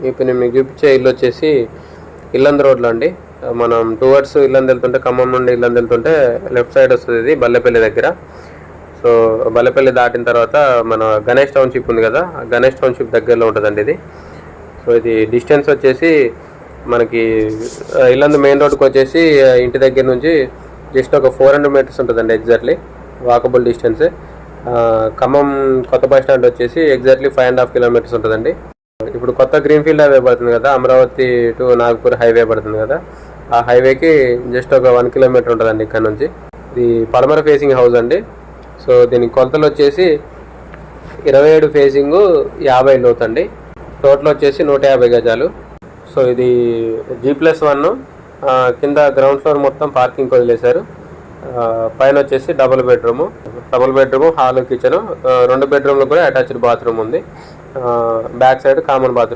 ఇప్పుడు నేను మీకు చూపించే ఇల్లు వచ్చేసి ఇల్లందు రోడ్లో అండి. మనం టువర్డ్స్ ఇల్లందు వెళ్తుంటే, ఖమ్మం నుండి ఇల్లందు వెళ్తుంటే లెఫ్ట్ సైడ్ వస్తుంది ఇది బల్లెపల్లి దగ్గర. సో బల్లెపల్లి దాటిన తర్వాత మన గణేష్ టౌన్షిప్ ఉంది కదా, గణేష్ టౌన్షిప్ దగ్గరలో ఉంటుందండి ఇది. సో ఇది డిస్టెన్స్ వచ్చేసి మనకి ఇల్లందు మెయిన్ రోడ్కి వచ్చేసి ఇంటి దగ్గర నుంచి జస్ట్ ఒక 400 మీటర్స్ ఉంటుందండి ఎగ్జాక్ట్లీ వాకబుల్ డిస్టెన్సే. ఖమ్మం కొత్త బస్ స్టాండ్ వచ్చేసి ఎగ్జాక్ట్లీ 5.5 కిలోమీటర్స్ ఉంటుందండి. ఇప్పుడు కొత్త గ్రీన్ఫీల్డ్ హైవే పడుతుంది కదా, అమరావతి టు నాగపూర్ హైవే పడుతుంది కదా, ఆ హైవేకి జస్ట్ ఒక 1 కిలోమీటర్ ఉంటుందండి ఇక్కడ నుంచి. ఇది పడమర ఫేసింగ్ హౌస్ అండి. సో దీనికి కొలతలు వచ్చేసి 27 ఫేసింగ్ 50 లోతు అండి. టోటల్ వచ్చేసి 150 గజాలు. సో ఇది G+1, కింద గ్రౌండ్ ఫ్లోర్ మొత్తం పార్కింగ్ వదిలేశారు. పైన వచ్చేసి డబుల్ బెడ్రూమ్, హాల్, కిచెన్, 2 బెడ్రూమ్లు కూడా అటాచ్డ్ బాత్రూమ్ ఉంది. Back side common bathroom.